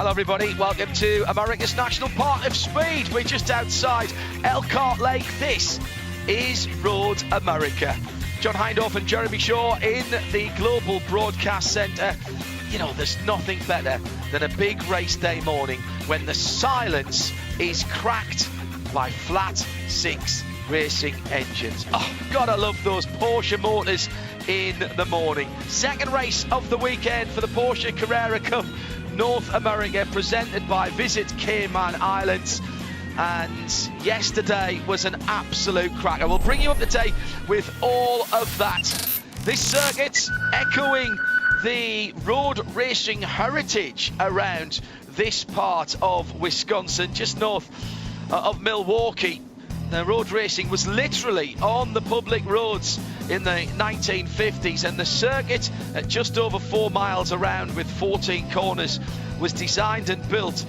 Hello everybody, welcome to America's National Park of Speed. We're just outside Elkhart Lake. This is Road America. John Hindhaugh and Jeremy Shaw in the Global Broadcast Centre. You know, there's nothing better than a big race day morning when the silence is cracked by flat six racing engines. Oh, God, I love those Porsche motors in the morning. Second race of the weekend for the Porsche Carrera Cup North America, presented by Visit Cayman Islands. And yesterday was an absolute cracker. We'll bring you up to date with all of that. This circuit echoing the road racing heritage around this part of Wisconsin, just north of Milwaukee. The road racing was literally on the public roads in the 1950s, and the circuit at just over 4 miles around with 14 corners was designed and built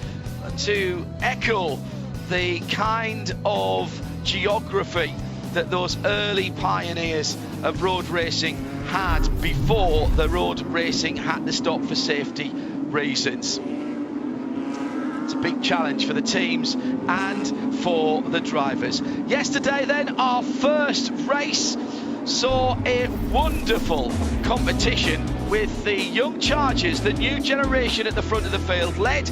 to echo the kind of geography that those early pioneers of road racing had before the road racing had to stop for safety reasons. It's a big challenge for the teams and for the drivers. Yesterday then, our first race saw a wonderful competition with the young Chargers, the new generation at the front of the field, led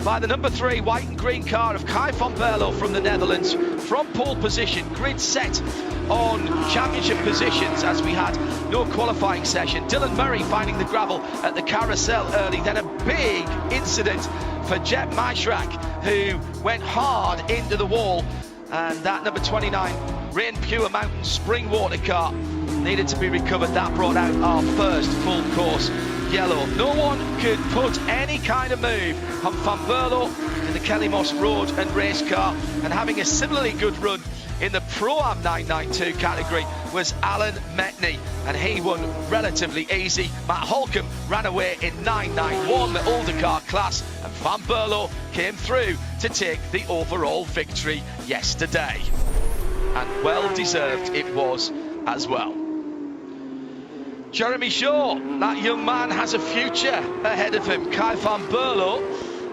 by the number 3 white and green car of Kai van Berlo from the Netherlands. From pole position, grid set on championship positions as we had no qualifying session. Dylan Murray finding the gravel at the carousel early, then a big incident for Jet Maishrak, who went hard into the wall, and that number 29 Rain Pure Mountain spring water car needed to be recovered. That brought out our first full course yellow. No one could put any kind of move on Van Berlo in the Kelly Moss road and race car, and having a similarly good run in the Pro-Am 992 category was Alan Metney, and he won relatively easy. Matt Holcomb ran away in 991, the older car class, and Van Berlo came through to take the overall victory yesterday. And well deserved it was as well. Jeremy Shaw, that young man has a future ahead of him, Kai van Berlo,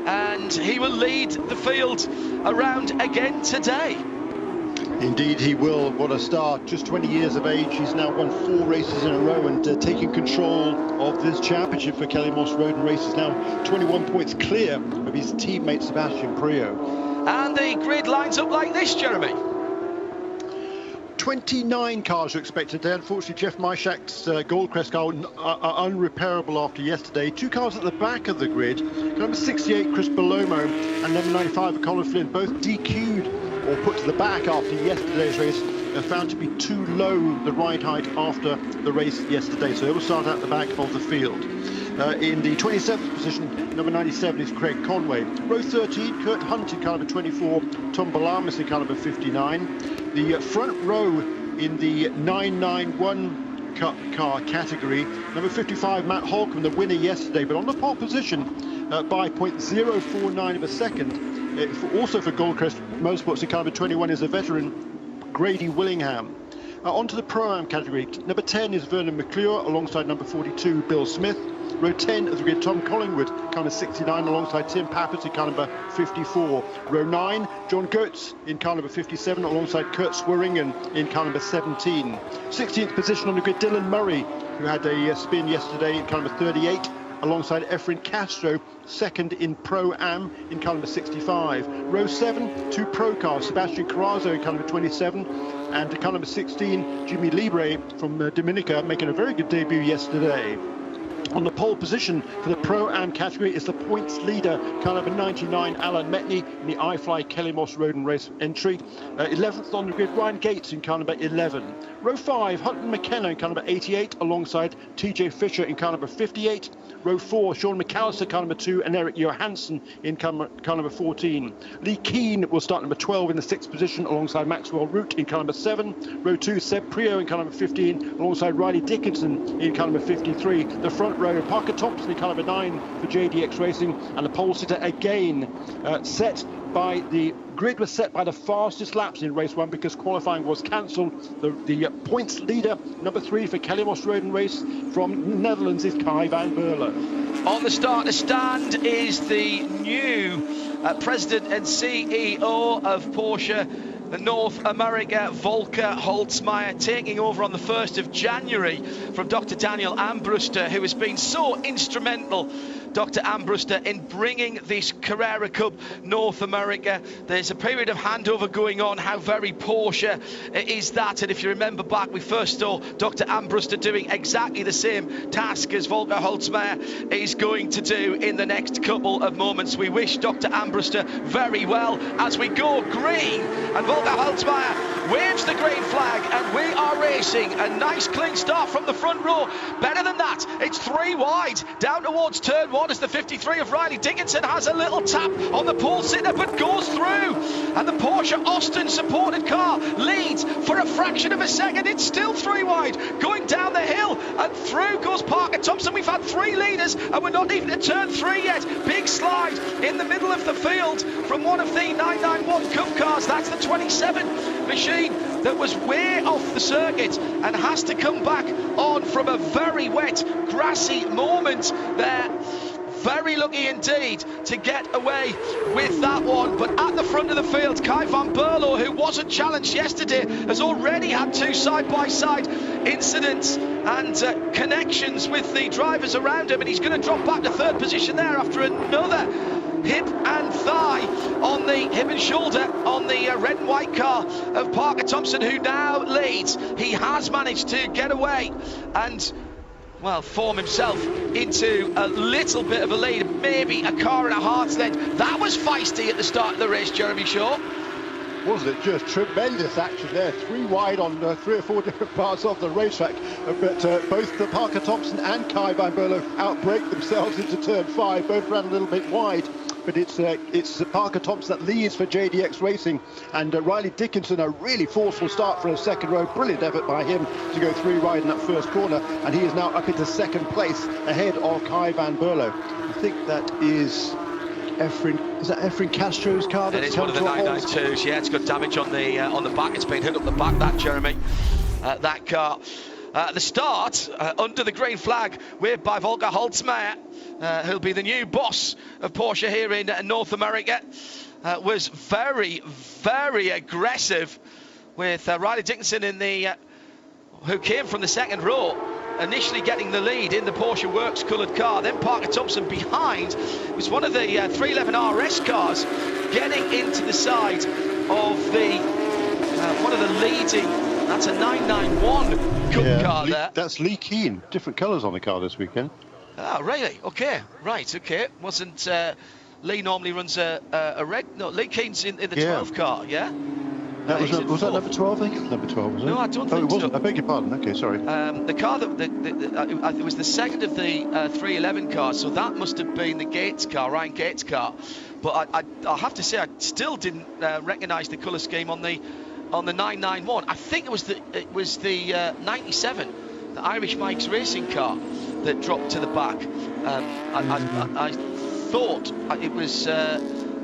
and he will lead the field around again today. Indeed he will. What a start. Just 20 years of age. He's now won 4 races in a row and taking control of this championship for Kelly Moss Road and Races. Now 21 points clear of his teammate Sebastian Priaulx. And the grid lines up like this, Jeremy. 29 cars are expected today. Unfortunately, Jeff Maishak's Goldcrest car are unrepairable after yesterday. 2 cars at the back of the grid. Number 68, Chris Belomo, and number 95, Colin Flynn, both DQ'd or put to the back after yesterday's race, found to be too low, the ride height after the race yesterday. So they will start at the back of the field. In the 27th position, number 97 is Craig Conway. Row 13, Kurt Hunt in car number 24, Tom Balamis in car number 59. The front row in the 991 car category, number 55, Matt Holcomb, the winner yesterday, but on the pole position by 0.049 of a second. Also for Goldcrest Motorsports in car number 21 is a veteran, Grady Willingham. Onto the Pro-Am category, number 10 is Vernon McClure alongside number 42, Bill Smith. Row 10 of the grid, Tom Collingwood, car number 69, alongside Tim Pappas in car number 54. Row 9, John Goetz in car number 57, alongside Kurt Swearingen in car number 17. 16th position on the grid, Dylan Murray, who had a spin yesterday in car number 38, alongside Efren Castro, second in Pro-Am in car number 65. Row 7, 2 pro cars, Sebastian Carrazzo in car number 27, and car number 16, Jimmy Libre from Dominica, making a very good debut yesterday. On the pole position for the Pro-Am category is the points leader, car number 99, Alan Metney, in the iFly Kelly Moss Road and Race entry. 11th on the grid, Ryan Gates in car number 11. Row 5, Hutton McKenna in car number 88, alongside TJ Fisher in car number 58. Row 4, Sean McAllister, car number 2, and Eric Johansson in car number 14. Lee Keane will start number 12 in the 6th position, alongside Maxwell Root in car number 7. Row 2, Seb Priaulx in car number 15, alongside Riley Dickinson in car number 53. The front row, Parker Thompson in car number 9 for JDX Racing, and the pole sitter again set by the grid was set by the fastest laps in race 1 because qualifying was cancelled. The points leader, number 3 for Kelly Moss Road and Race from Netherlands, is Kai van Berlo. On the starter stand is the new president and CEO of Porsche North America, Volker Holzmeier, taking over on the 1st of January from Dr. Daniel Ambruster, who has been so instrumental, Dr. Ambruster, in bringing this Carrera Cup North America. There's a period of handover going on. How very Porsche is that? And if you remember back, we first saw Dr. Ambruster doing exactly the same task as Volker Holzmeier is going to do in the next couple of moments. We wish Dr. Ambruster very well as we go green, and Volker Holzmeier waves the green flag, and we are racing. A nice clean start from the front row. Better than that, it's 3 wide down towards turn 1 as the 53 of Riley Dickinson has a little tap on the pole sitter but goes through, and the Porsche Austin supported car leads for a fraction of a second. It's still 3 wide going down the hill, and through goes Parker Thompson. We've had 3 leaders and we're not even at turn 3 yet. Big slide in the middle of the field from one of the 991 Cup cars. That's the 27 machine that was way off the circuit and has to come back on from a very wet, grassy moment there. Very lucky indeed to get away with that one. But at the front of the field, Kai van Berlo, who wasn't challenged yesterday, has already had 2 side-by-side incidents and connections with the drivers around him, and he's going to drop back to 3rd position there after another hip and thigh on the hip and shoulder on the red and white car of Parker Thompson, who now leads. He has managed to get away and, well, form himself into a little bit of a lead, maybe a car and a half's length. That was feisty at the start of the race, Jeremy Shaw. Wasn't it just tremendous action there? 3 wide on 3 or 4 different parts of the racetrack, but both the Parker Thompson and Kai van Berlo outbreak themselves into turn 5. Both ran a little bit wide, but it's Parker Thompson that leads for JDX Racing, and Riley Dickinson, a really forceful start for a second row. Brilliant effort by him to go 3 wide in that first corner, and he is now up into 2nd place ahead of Kai van Berlo. I think that is Efren Castro's car? It is one of the 992s. Yeah, it's got damage on the back. It's been hit up the back, that, Jeremy, that car. The start under the green flag, waved by Volker Holzmeier, who'll be the new boss of Porsche here in North America, was very, very aggressive with Riley Dickinson who came from the 2nd row, initially getting the lead in the Porsche Works coloured car. Then Parker Thompson behind. It was one of the 311 RS cars getting into the side of the one of the leading. That's a 991 Cup car there. That's Lee Keen. Different colours on the car this weekend. Oh, really? Okay, right. Okay. Wasn't Lee normally runs a red? No, Lee Keen's in the 12 car. Yeah. Was that number 12? I think it was number 12, was it? No, I don't think it wasn't. so. I beg your pardon. Okay, sorry. The car it was the 2nd of the 311 cars, so that must have been the Gates car, Ryan Gates' car. But I'll have to say, I still didn't recognise the colour scheme on the 991. I think it was the 97, the Irish Mike's racing car, that dropped to the back. I thought it was.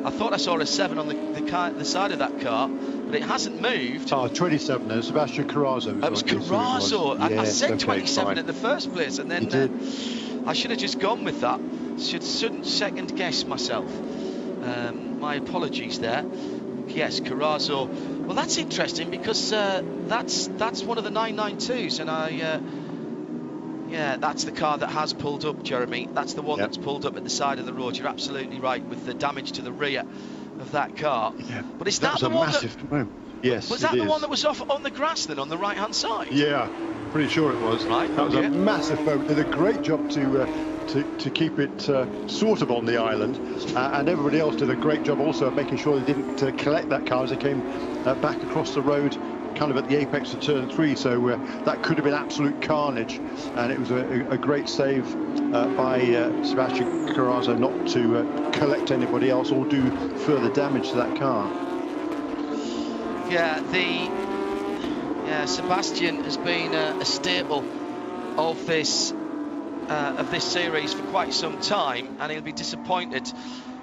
I thought I saw a 7 on the side of that car, but it hasn't moved. 27 there, Sebastian Carrazzo. It was Carrazzo. I said okay, 27 fine. In the first place, and then I should have just gone with that. Shouldn't second guess myself. My apologies there. Yes, Carrazzo. Well, that's interesting because that's one of the 992s, and yeah, that's the car that has pulled up, Jeremy. That's the one that's pulled up at the side of the road. You're absolutely right with the damage to the rear of that car. Yeah. But is that the one that... Yes, was that the one that was off on the grass then, on the right-hand side? Yeah, pretty sure it was. Right, that was a massive boat. Did a great job to keep it sort of on the island, and everybody else did a great job also of making sure they didn't collect that car as they came back across the road, kind of at the apex of turn 3, so that could have been absolute carnage, and it was a great save by Sebastian Carrazzo not to collect anybody else or do further damage to that car. Yeah, Sebastian has been a staple of this series for quite some time, and he'll be disappointed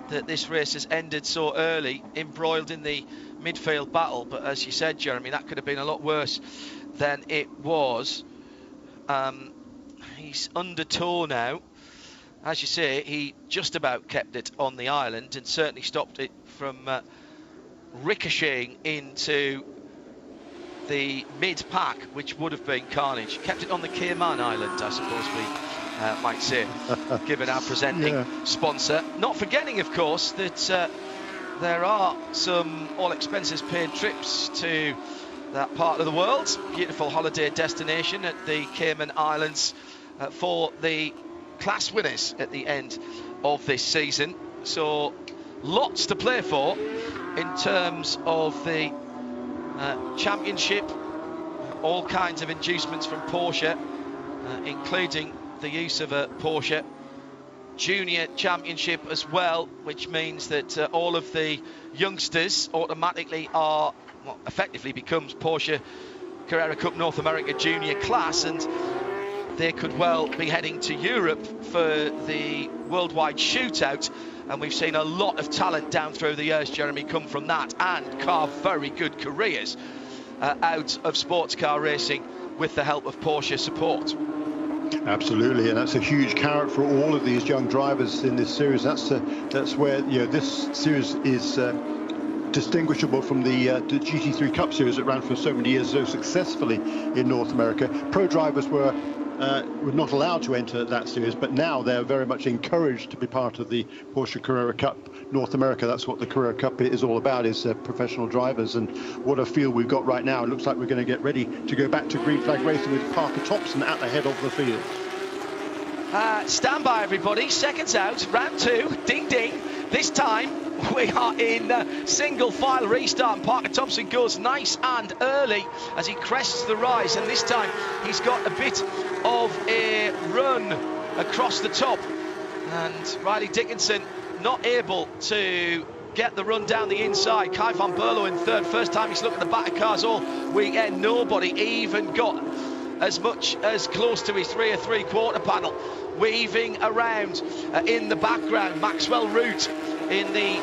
that this race has ended so early, embroiled in the midfield battle. But as you said, Jeremy, that could have been a lot worse than it was. He's under tow now. As you say, he just about kept it on the island and certainly stopped it from ricocheting into the mid-pack, which would have been carnage. Kept it on the Cayman Island, I suppose we might say, given our presenting sponsor. Not forgetting, of course, that there are some all-expenses-paid trips to that part of the world. Beautiful holiday destination at the Cayman Islands for the class winners at the end of this season. So lots to play for in terms of the championship. All kinds of inducements from Porsche, including the use of a Porsche Junior Championship as well, which means that all of the youngsters automatically are, well, effectively becomes Porsche Carrera Cup North America Junior class, and they could well be heading to Europe for the worldwide shootout. And we've seen a lot of talent down through the years, Jeremy, come from that and carve very good careers out of sports car racing with the help of Porsche support. Absolutely, and that's a huge carrot for all of these young drivers in this series. That's where this series is distinguishable from the GT3 Cup Series that ran for so many years so successfully in North America. Pro drivers were not allowed to enter that series, but now they're very much encouraged to be part of the Porsche Carrera Cup North America. That's what the Carrera Cup is all about, is professional drivers, and what a field we've got right now. It looks like we're going to get ready to go back to green flag racing with Parker Thompson at the head of the field. Stand by, everybody. Seconds out, round two, ding ding. This time we are in single file restart, and Parker Thompson goes nice and early as he crests the rise, and this time he's got a bit of a run across the top, and Riley Dickinson not able to get the run down the inside. Kai van Berlo in third. First time he's looked at the back of cars all weekend. Nobody even got as much as close to his 3 3/4 panel. Weaving around in the background, Maxwell Root in the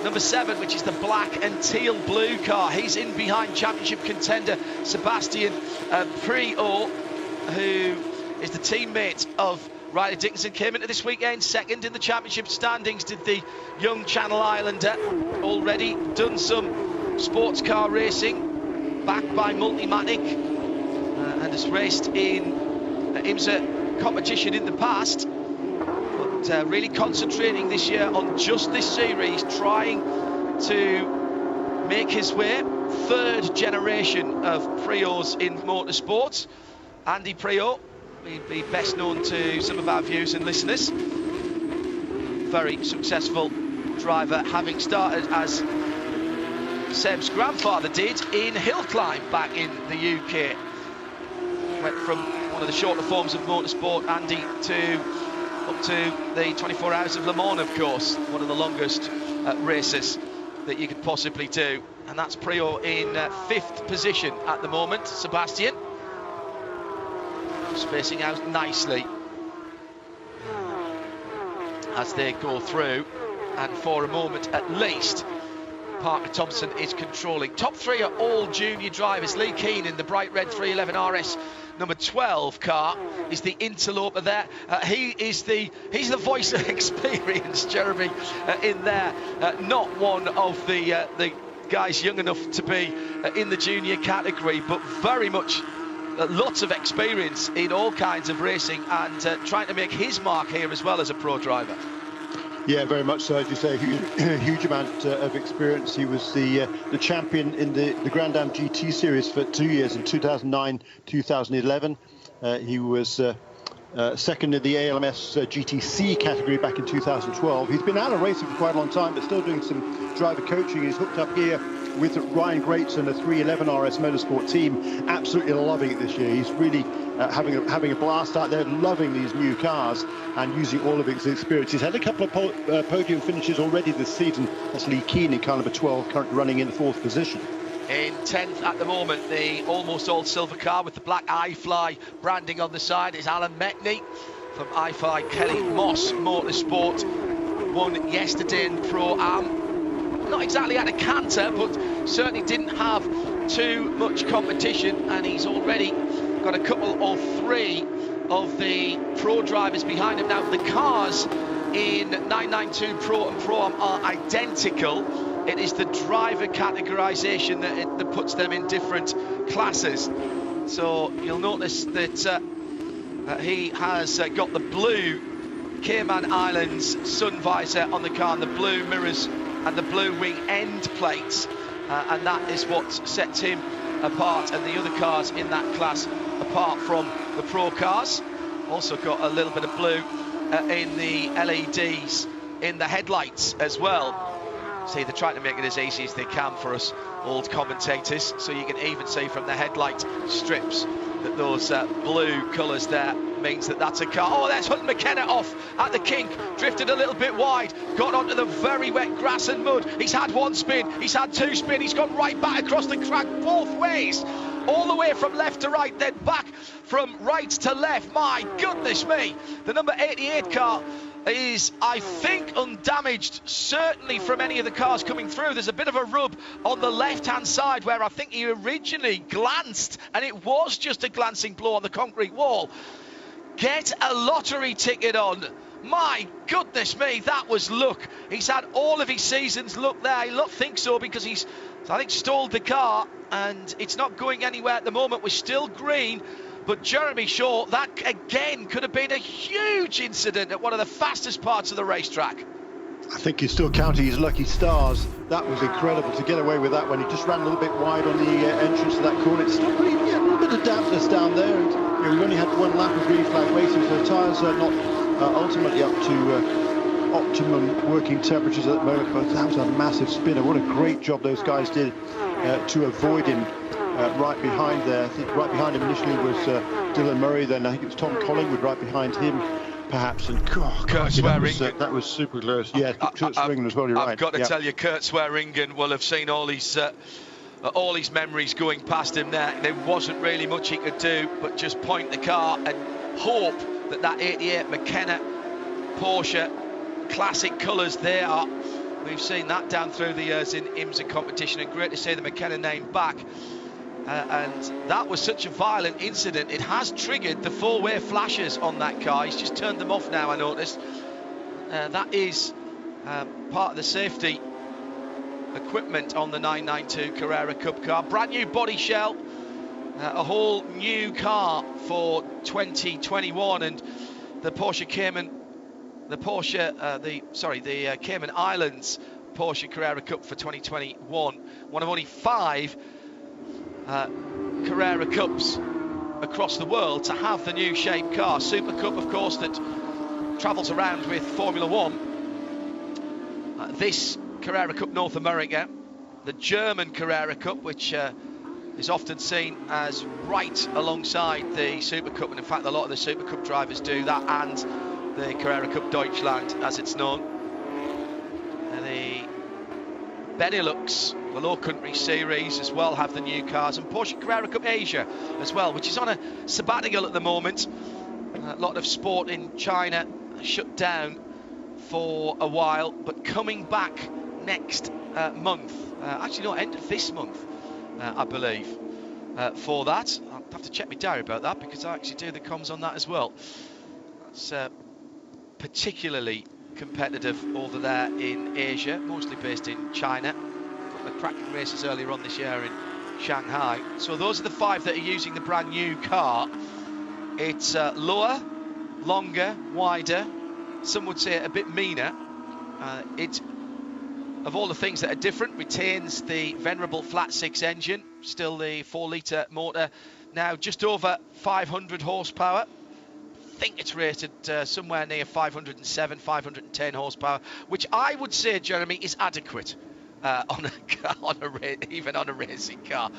number 7, which is the black and teal blue car. He's in behind championship contender Sebastian Priaulx, who is the teammate of Riley Dickinson. Came into this weekend second in the championship standings, did the young Channel Islander. Already done some sports car racing, backed by Multimatic, and has raced in IMSA competition in the past, but really concentrating this year on just this series, trying to make his way. Third generation of Priaulx in motorsports. Andy Priaulx, he'd be best known to some of our viewers and listeners. Very successful driver, having started as Seb's grandfather did in hill climb back in the UK. Went from one of the shorter forms of motorsport, Andy, up to the 24 Hours of Le Mans, of course, one of the longest races that you could possibly do. And that's Priaulx in 5th position at the moment. Sebastian spacing out nicely as they go through, and for a moment at least Parker Thompson is controlling. Top 3 are all junior drivers. Lee Keane in the bright red 311 RS number 12 car is the interloper there. He's the voice of experience, Jeremy, in there. Not one of the guys young enough to be in the junior category, but very much lots of experience in all kinds of racing, and trying to make his mark here as well as a pro driver. Yeah, very much so. As you say, a huge amount of experience. He was the champion in the Grand Am GT series for 2 years, in 2009, 2011. He was second in the ALMS GTC category back in 2012. He's been out of racing for quite a long time, but still doing some driver coaching. He's hooked up here with Ryan Greats and the 311 RS Motorsport team. Absolutely loving it this year. He's really having a blast out there, loving these new cars and using all of his experience. He's had a couple of podium finishes already this season. That's Lee Keane in car number 12, currently running in the 4th position. In 10th at the moment, the almost all silver car with the black iFly branding on the side is Alan Metney from iFly Kelly Moss Motorsport. won yesterday in Pro-Am. Not exactly at a canter, but certainly didn't have too much competition, and he's already got a couple or three of the pro drivers behind him. Now, the cars in 992 Pro and Pro-Am are identical. It is the driver categorisation that puts them in different classes. So you'll notice that he has got the blue Cayman Islands sun visor on the car, and the blue mirrors and the blue wing end plates, and that is what sets him apart and the other cars in that class apart from the pro cars. Also got a little bit of blue in the LEDs in the headlights as well. See, they're trying to make it as easy as they can for us old commentators, so you can even see from the headlight strips that those blue colours there means that that's a car. Oh, there's Hutton McKenna off at the kink, drifted a little bit wide, got onto the very wet grass and mud. He's had one spin, he's had two spin, he's gone right back across the track both ways, all the way from left to right, then back from right to left. My goodness me, the number 88 car is, I think, undamaged, certainly from any of the cars coming through. There's a bit of a rub on the left-hand side where I think he originally glanced, and it was just a glancing blow on the concrete wall. Get a lottery ticket on. My goodness me, that was luck. He's had all of his season's luck there. I don't think so, because he's, I think, stalled the car, and it's not going anywhere at the moment. We're still green. But Jeremy Shaw, that again could have been a huge incident at one of the fastest parts of the racetrack. I think he's still counting his lucky stars. That was incredible to get away with that when he just ran a little bit wide on the entrance to that corner. It's still pretty, a little bit of dampness down there, and we only had one lap of green flag racing, so the tyres are not ultimately up to optimum working temperatures at the moment. But that was a massive spinner. What a great job those guys did to avoid him. Right behind there, I think right behind him initially was Dylan Murray, then I think it was Tom Collingwood right behind him, perhaps, and Kurt Swearingen. That was super close. Yeah, Kurt Swearingen as well, you're right. I've got to tell you, Kurt Swearingen will have seen all his memories going past him there. There wasn't really much he could do but just point the car and hope that 88 McKenna Porsche classic colours they are. We've seen that down through the years in IMSA competition, and great to see the McKenna name back. And that was such a violent incident. It has triggered the four-way flashes on that car. He's just turned them off now, I noticed. That is part of the safety equipment on the 992 Carrera Cup car. Brand new body shell, a whole new car for 2021, and the Porsche Cayman, the Cayman Islands Porsche Carrera Cup for 2021. One of only 5 Carrera Cups across the world to have the new shape car. Super Cup, of course, that travels around with Formula One. This Carrera Cup North America, the German Carrera Cup, which is often seen as right alongside the Super Cup, and in fact a lot of the Super Cup drivers do that, and the Carrera Cup Deutschland as it's known. And the Benelux, the Low Country Series as well, have the new cars, and Porsche Carrera Cup Asia as well, which is on a sabbatical at the moment. A lot of sport in China shut down for a while, but coming back next month, actually no, end of this month, I believe, for that. I'll have to check my diary about that, because I actually do the comms on that as well. It's particularly competitive over there in Asia, mostly based in China. Got the cracking races earlier on this year in Shanghai. So those are the 5 that are using the brand new car. It's lower, longer, wider, some would say a bit meaner. It, of all the things that are different, retains the venerable flat 6 engine, still the 4-litre motor, now just over 500 horsepower. I think it's rated somewhere near 507, 510 horsepower, which I would say, Jeremy, is adequate on even on a racing car.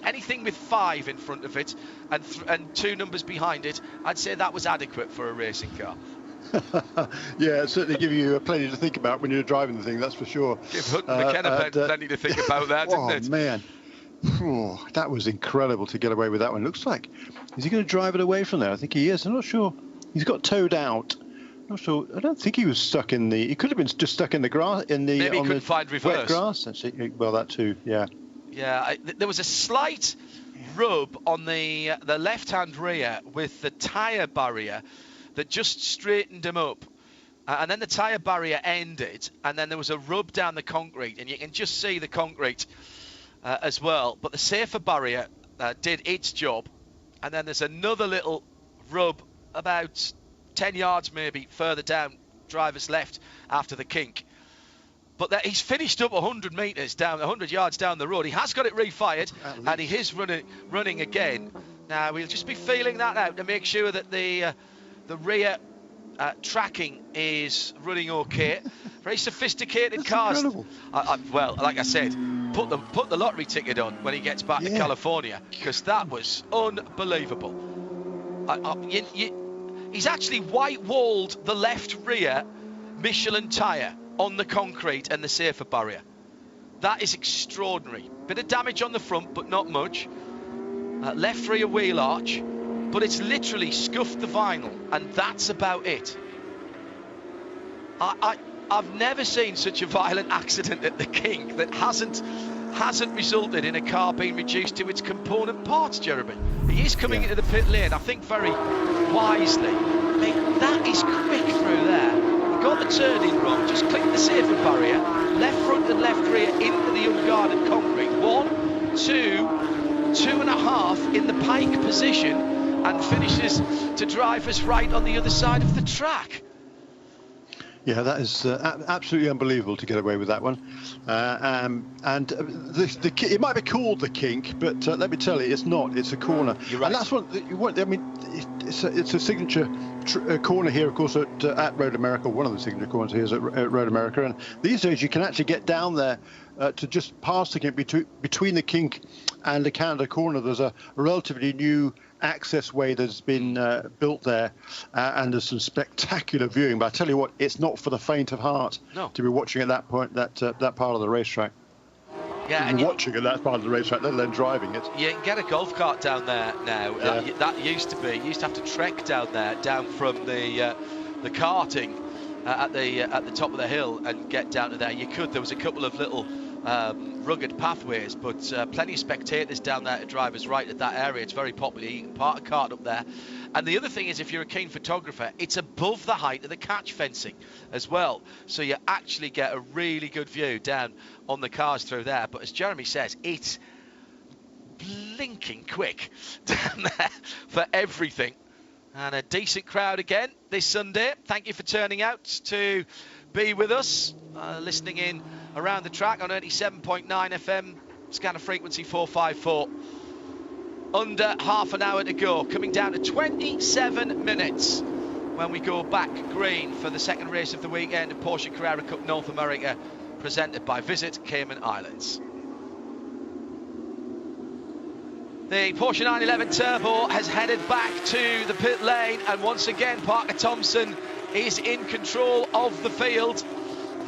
Anything with 5 in front of it and 2 numbers behind it, I'd say that was adequate for a racing car. Yeah, it certainly give you plenty to think about when you're driving the thing, that's for sure. Give Hutton McKenna plenty to think about that, didn't it? Oh, man. Oh, that was incredible to get away with that one. Looks like, is he going to drive it away from there? I think he is. I'm not sure. He's got towed out. Not sure. I don't think he was stuck in the. He could have been just stuck in the grass. Maybe he couldn't find reverse. Wet grass. Well, that too. Yeah. Yeah. There was a slight rub on the left-hand rear with the tyre barrier that just straightened him up. And then the tyre barrier ended, and then there was a rub down the concrete, and you can just see the concrete as well. But the safer barrier did its job, and then there's another little rub about 10 yards maybe further down driver's left after the kink. But he's finished up 100 metres down, 100 yards down the road. He has got it refired, and he is running again. Now, we'll just be feeling that out to make sure that the rear tracking is running okay. Very sophisticated cars. Well, like I said, put the lottery ticket on when he gets back to California, because that was unbelievable. He's actually white-walled the left rear Michelin tyre on the concrete and the safer barrier. That is extraordinary. Bit of damage on the front, but not much. Left rear wheel arch, but it's literally scuffed the vinyl, and that's about it. I've never seen such a violent accident at the kink that hasn't resulted in a car being reduced to its component parts, Jeremy. He is coming into the pit lane, I think very wisely. I mean, that is quick through there. He got the turning wrong, just clicked the safer barrier, left front and left rear into the unguarded concrete. 1, 2, 2.5 in the pike position, and finishes to driver's right on the other side of the track. Yeah, that is absolutely unbelievable to get away with that one. It might be called the kink, but let me tell you, it's not. It's a corner. You're right. And that's what I mean. It's a signature corner here, of course, at Road America. One of the signature corners here is at Road America. And these days, you can actually get down there to just pass the kink between the kink and the Canada corner. There's a relatively new access way that's been built there, and there's some spectacular viewing. But I tell you what, it's not for the faint of heart to be watching at that point, that part of the racetrack. Yeah, and watching at that part of the racetrack, let alone driving it. You can get a golf cart down there now. Yeah. That used to have to trek down there, down from the karting at the top of the hill and get down to there. You could. There was a couple of little rugged pathways, but plenty of spectators down there to drivers right at that area. It's very popular. You can park a cart up there. And the other thing is, if you're a keen photographer, it's above the height of the catch fencing as well, so you actually get a really good view down on the cars through there. But as Jeremy says, it's blinking quick down there for everything. And a decent crowd again this Sunday. Thank you for turning out to be with us, listening in around the track on 87.9 FM, scanner frequency 454. Under half an hour to go, coming down to 27 minutes when we go back green for the second race of the weekend of Porsche Carrera Cup North America, presented by Visit Cayman Islands. The Porsche 911 Turbo has headed back to the pit lane, and once again Parker Thompson is in control of the field.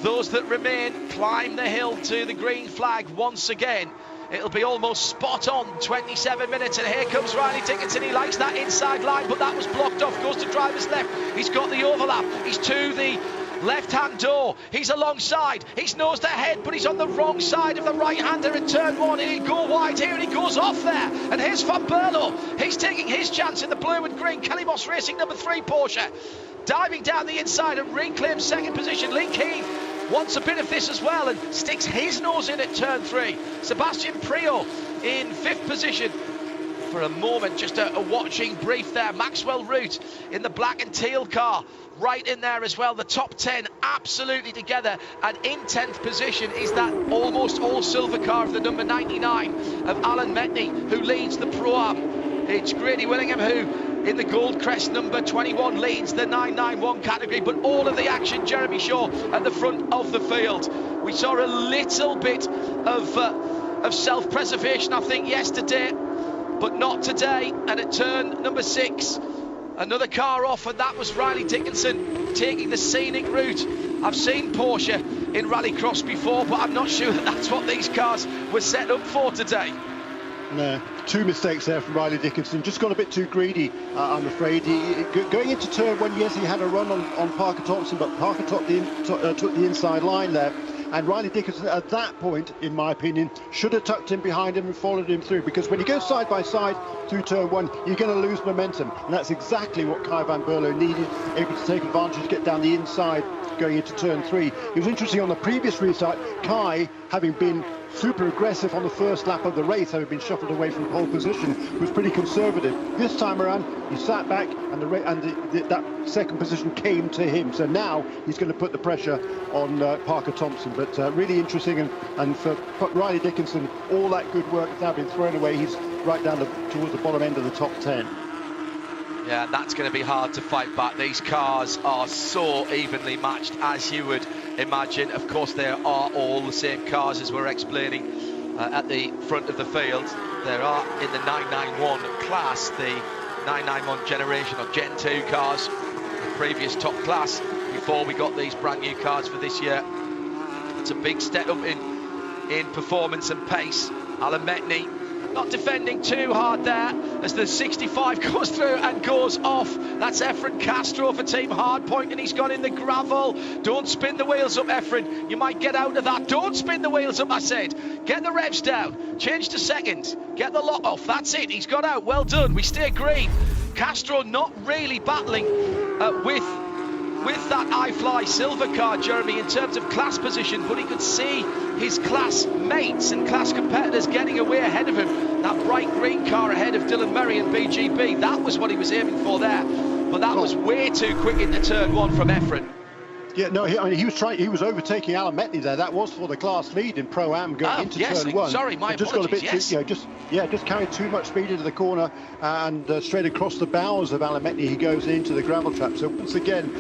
Those that remain climb the hill to the green flag once again. It'll be almost spot on, 27 minutes, and here comes Riley Dickinson. He likes that inside line, but that was blocked off, goes to driver's left. He's got the overlap, he's to the left-hand door, he's alongside, he's nosed ahead, but he's on the wrong side of the right-hander in turn one, and he'll go wide here, and he goes off there, and here's Van Berlo. He's taking his chance in the blue and green. Kelly Moss Racing number 3 Porsche, diving down the inside and reclaims second position. Link Heath wants a bit of this as well and sticks his nose in at turn 3. Sebastian Prio in 5th position. For a moment, just a watching brief there. Maxwell Root in the black and teal car, right in there as well. The top 10 absolutely together, and in 10th position is that almost all silver car of the number 99 of Alan Metney, who leads the Pro-Am. It's Grady Willingham who, in the Gold Crest number 21, leads the 991 category, but all of the action, Jeremy Shaw at the front of the field. We saw a little bit of self-preservation, I think, yesterday, but not today. And at turn number 6, another car off, and that was Riley Dickinson taking the scenic route. I've seen Porsche in rallycross before, but I'm not sure that that's what these cars were set up for today. No, Two mistakes there from Riley Dickinson. Just got a bit too greedy, I'm afraid. Going into turn one, yes, he had a run on Parker Thompson, but Parker took the inside line there. And Riley Dickinson, at that point, in my opinion, should have tucked in behind him and followed him through. Because when you go side by side through turn one, you're going to lose momentum. And that's exactly what Kai van Berlo needed, able to take advantage, get down the inside going into turn three. It was interesting on the previous restart, Kai, having been super aggressive on the first lap of the race, having been shuffled away from pole position, was pretty conservative. This time around, he sat back and that second position came to him. So now he's going to put the pressure on Parker Thompson. But really interesting, and for Riley Dickinson, all that good work has now been thrown away. He's right down towards the bottom end of the top 10. Yeah, that's going to be hard to fight back. These cars are so evenly matched, as you would imagine. Of course, they are all the same cars as we're explaining at the front of the field. There are, in the 991 class, the 991 generation or Gen 2 cars, the previous top class, before we got these brand new cars for this year. It's a big step up in performance and pace. Alan Metni not defending too hard there as the 65 goes through and goes off. That's Efren Castro for Team Hardpoint, and he's gone in the gravel. Don't spin the wheels up, Efren. You might get out of that. Don't spin the wheels up, I said. Get the revs down. Change to second. Get the lock off. That's it. He's got out. Well done. We stay green. Castro not really battling with that iFly silver car, Jeremy, in terms of class position, but he could see his class mates and class competitors getting away ahead of him. That bright green car ahead of Dylan Murray and BGB, that was what he was aiming for there, but that was way too quick into turn one from Efren. Yeah, no, he was overtaking Alan Metni there. That was for the class lead in Pro-Am going into turn one. Sorry, my just apologies, got a bit just carried too much speed into the corner, and straight across the bows of Alan Metni he goes into the gravel trap. So once again,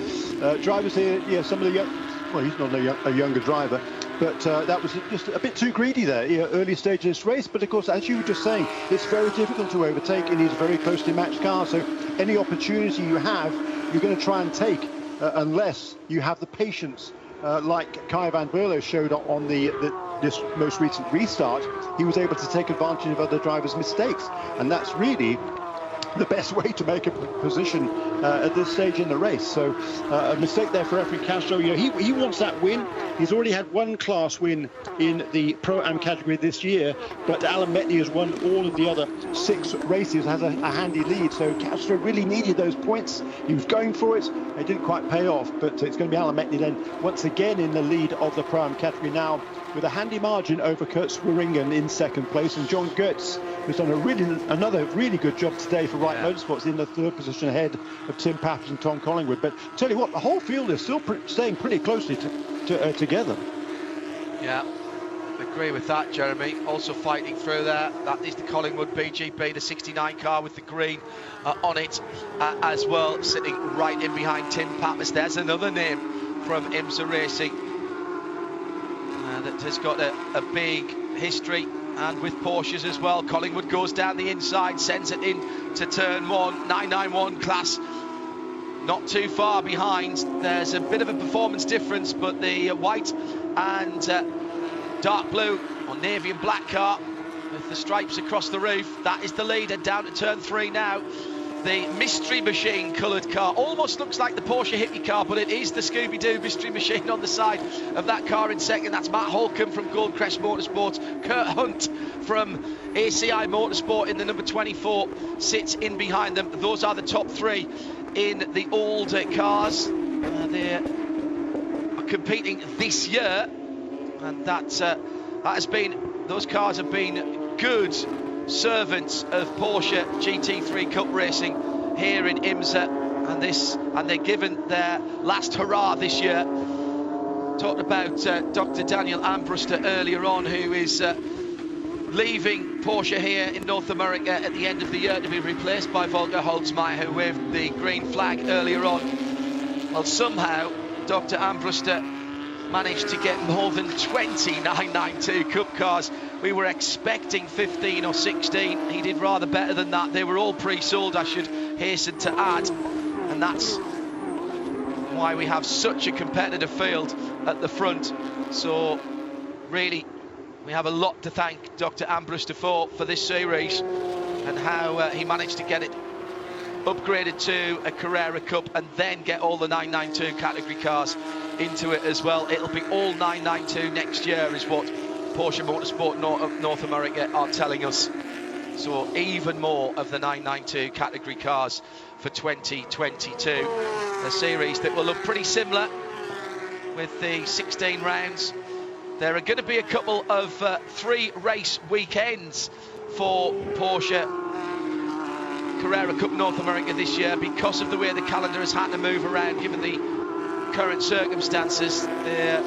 drivers here, some of the well, he's not a younger driver, but that was just a bit too greedy there, early stage of this race. But of course, as you were just saying, it's very difficult to overtake in these very closely matched cars. So any opportunity you have, you're going to try and take. Unless you have the patience, like Kai van Berlo showed on this most recent restart, he was able to take advantage of other drivers' mistakes, and that's really the best way to make a position at this stage in the race. So a mistake there for Efren Castro. He wants that win. He's already had one class win in the Pro-Am category this year, but Alan Metni has won all of the other 6 races, has a handy lead. So Castro really needed those points. He was going for it. It didn't quite pay off, but it's going to be Alan Metni then once again in the lead of the Pro-Am category now, with a handy margin over Kurt Swearingen in second place, and John Goetz, who's done another really good job today for Wright Motorsports, in the third position ahead of Tim Pappers and Tom Collingwood. But tell you what, the whole field is still staying pretty closely together. Yeah, agree with that, Jeremy. Also fighting through there, that is the Collingwood BGB, the 69 car with the green on it as well, sitting right in behind Tim Pappers. There's another name from IMSA Racing that has got a big history, and with Porsches as well. Collingwood goes down the inside, sends it in to turn one. 991 class not too far behind. There's a bit of a performance difference, but the white and dark blue or navy and black car with the stripes across the roof, that is the leader. Down to turn 3 now. The Mystery Machine coloured car almost looks like the Porsche Hippie car, but it is the Scooby-Doo Mystery Machine on the side of that car in second. That's Matt Holcomb from Goldcrest Motorsports. Kurt Hunt from ACI Motorsport in the number 24 sits in behind them. Those are the top 3 in the older cars. They're competing this year, and those cars have been good servants of Porsche GT3 Cup racing here in IMSA, and they're given their last hurrah this year. Talked about Dr. Daniel Ambruster earlier on, who is leaving Porsche here in North America at the end of the year to be replaced by Volker Holzmeier, who waved the green flag earlier on. Well, somehow Dr. Ambruster managed to get more than 20 992 Cup cars. We were expecting 15 or 16. He did rather better than that. They were all pre-sold, I should hasten to add, and that's why we have such a competitive field at the front. So really We have a lot to thank Dr. Ambrose for this series and how he managed to get it upgraded to a Carrera Cup and then get all the 992 category cars into it as well. It'll be all 992 next year is what Porsche Motorsport North America are telling us. So even more of the 992 category cars for 2022. A series that will look pretty similar with the 16 rounds. There are going to be a couple of 3 race weekends for Porsche Carrera Cup North America this year because of the way the calendar has had to move around given the current circumstances. They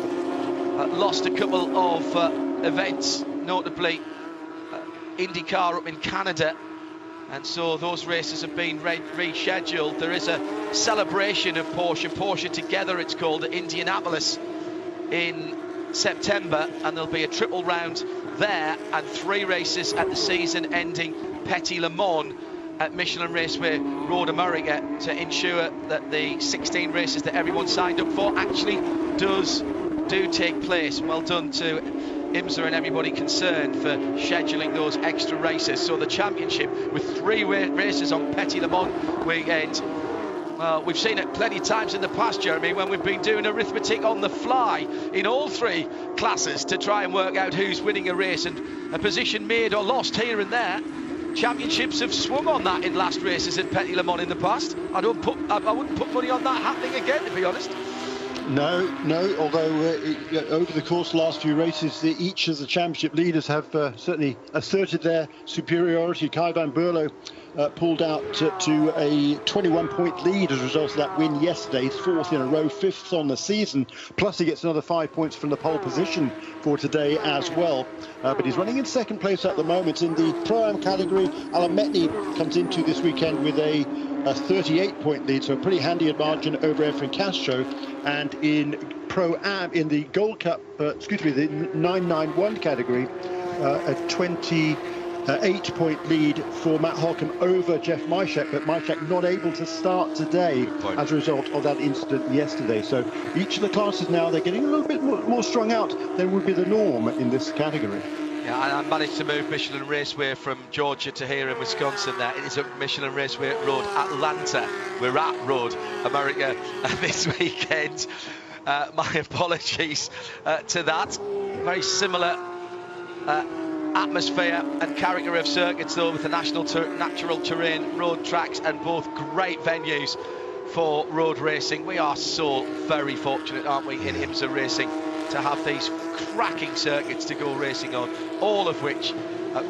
lost a couple of events, notably IndyCar up in Canada, and so those races have been rescheduled. There is a celebration of Porsche Together it's called, at Indianapolis in September, and there'll be a triple round there and 3 races at the season-ending Petit Le Mans at Michelin Raceway Road America to ensure that the 16 races that everyone signed up for actually do take place. Well done to IMSA and everybody concerned for scheduling those extra races. So the championship with 3 races on Petit Le Mans weekend. Well, we've seen it plenty of times in the past, Jeremy, when we've been doing arithmetic on the fly in all 3 classes to try and work out who's winning a race, and a position made or lost here and there. Championships have swung on that in last races at Petit Le Mans in the past. I wouldn't put money on that happening again, to be honest. No, although over the course of the last few races, each of the championship leaders have certainly asserted their superiority. Kai van Berlo pulled out to a 21-point lead as a result of that win yesterday. He's 4th in a row, 5th on the season, plus he gets another 5 points from the pole position for today as well. But he's running in 2nd place at the moment. In the Pro-Am category, Alan Metni comes into this weekend with a 38-point lead, so a pretty handy margin over Efren Castro. And in Pro-Am, in the Gold Cup, the 991 category, a 28-point lead for Matt Holcomb over Jeff Myshak, but Myshak not able to start today as a result of that incident yesterday. So each of the classes now, they're getting a little bit more strung out than would be the norm in this category. Yeah, I managed to move Michelin Raceway from Georgia to here in Wisconsin. There it is at Michelin Raceway Road Atlanta. We're at Road America this weekend. My apologies to that. Very similar atmosphere and character of circuits though, with the natural terrain road tracks, and both great venues for road racing. We are so very fortunate, aren't we, in IMSA racing, to have these cracking circuits to go racing on, all of which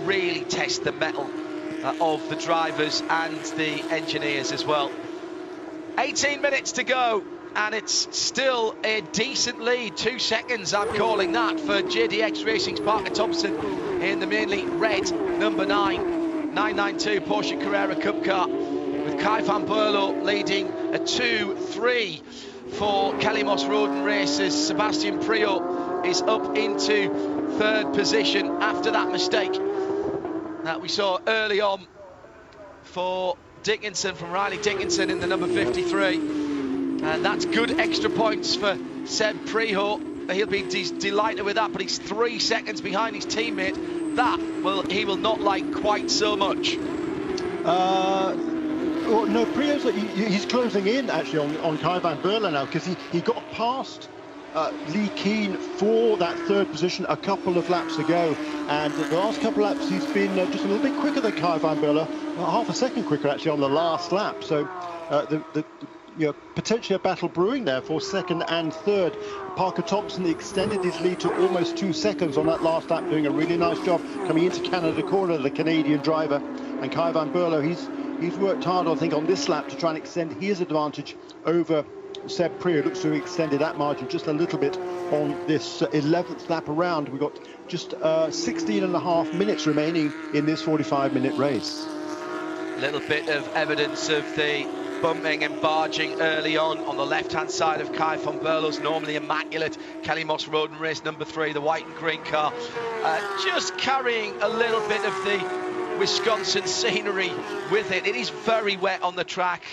really test the mettle of the drivers and the engineers as well. 18 minutes to go, and it's still a decent lead. 2 seconds, I'm calling that, for JDX Racing's Parker Thompson in the mainly red number 992 Porsche Carrera Cup car, with Kai van Berlo leading a 2-3 for Kelly Moss Road and Races. Sebastian Priaulx is up into 3rd position after that mistake that we saw early on for Dickinson, from Riley Dickinson in the number 53. And that's good extra points for Seb Priaulx. He'll be delighted with that, but he's 3 seconds behind his teammate. He will not like quite so much. Well, no, Priaulx, he's closing in actually on Kai van Berlo now, because he got past Lee Keane for that 3rd position a couple of laps ago, and the last couple of laps he's been just a little bit quicker than Kai van Berlo, half a second quicker actually on the last lap. So potentially a battle brewing there for 2nd and 3rd. Parker Thompson extended his lead to almost 2 seconds on that last lap, doing a really nice job coming into Canada Corner, the Canadian driver. And Kai van Berlo, he's worked hard, I think, on this lap to try and extend his advantage over Seb Priaulx. Looks to have extended that margin just a little bit on this 11th lap around. We've got just 16.5 minutes remaining in this 45-minute race. A little bit of evidence of the bumping and barging early on the left-hand side of Kai van Berlo's normally immaculate Kelly Moss Road and Race number 3, the white and green car, just carrying a little bit of the Wisconsin scenery with it. It is very wet on the track.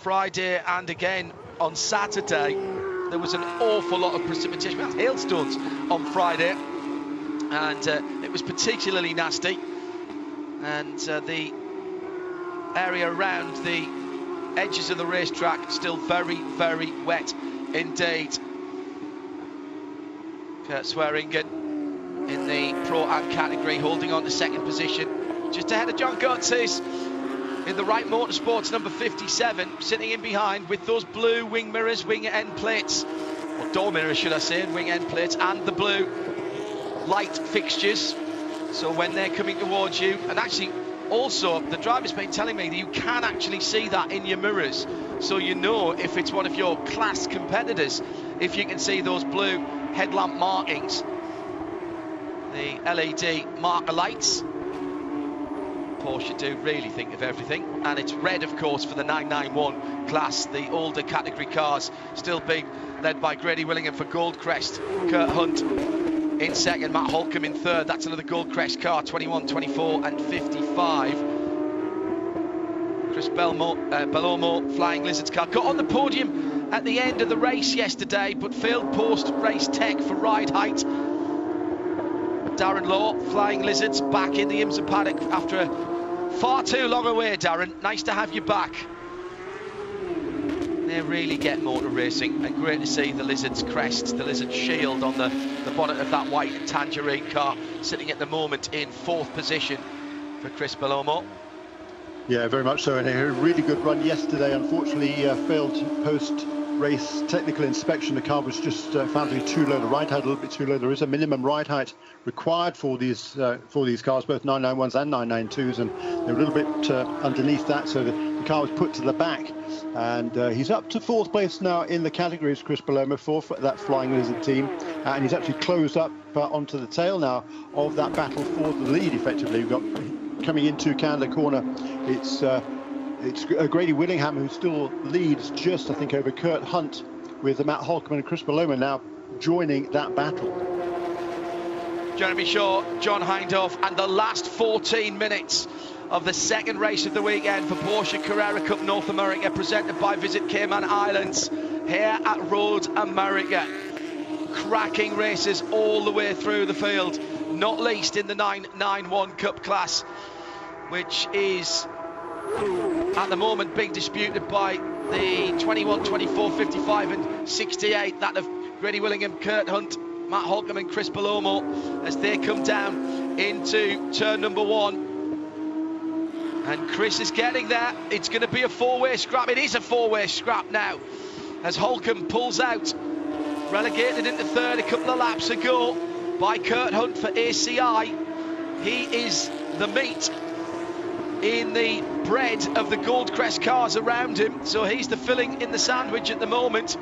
Friday and again on Saturday there was an awful lot of precipitation. We had hailstones on Friday, and it was particularly nasty, and the area around the edges of the racetrack still very, very wet indeed. Kurt Swearingen in the Pro Am category, holding on to second position, just ahead of John Gotsis in the Wright Motorsports number 57, sitting in behind with those blue wing mirrors, wing end plates, or door mirrors should I say, and wing end plates, and the blue light fixtures. So when they're coming towards you, and actually also the driver's been telling me that you can actually see that in your mirrors, so you know if it's one of your class competitors, if you can see those blue headlamp markings, the LED marker lights. Porsche do really think of everything, and it's red of course for the 991 class, the older category cars, still being led by Grady Willingham for Goldcrest, Kurt Hunt in second, Matt Holcomb in third. That's another Goldcrest car, 21, 24 and 55. Chris Bellomo, Flying Lizards car, got on the podium at the end of the race yesterday, but failed post-race tech for ride height. Darren Law, Flying Lizards, back in the IMSA paddock after a far too long away. Darren, nice to have you back. They really get motor racing, and great to see the Lizards crest, the Lizard shield on the bonnet of that white and tangerine car, sitting at the moment in fourth position for Chris Bellomo. Yeah, very much so, and a really good run yesterday. Unfortunately, failed post-race technical inspection. The car was just found to be too low. The ride height a little bit too low. There is a minimum ride height required for these cars, both 991s and 992s, and they're a little bit underneath that. So the car was put to the back, and he's up to fourth place now in the categories. Chris Bellomo for that Flying Lizard team, and he's actually closed up onto the tail now of that battle for the lead. Effectively, we've got coming into Canada corner. It's Grady Willingham who still leads just, I think, over Kurt Hunt, with Matt Holcomb and Chris Bellomo now joining that battle. Jeremy Shaw, John Hindhaugh, and the last 14 minutes of the second race of the weekend for Porsche Carrera Cup North America, presented by Visit Cayman Islands here at Road America. Cracking races all the way through the field, not least in the 991 Cup class, which is at the moment being disputed by the 21, 24, 55 and 68, that of Grady Willingham, Kurt Hunt, Matt Holcomb and Chris Bellomo, as they come down into turn number one. And Chris is getting there. It's going to be a four-way scrap. It is a four-way scrap now, as Holcomb pulls out, relegated into third a couple of laps ago by Kurt Hunt for ACI. He is the meat in the bread of the Goldcrest cars around him, so he's the filling in the sandwich at the moment.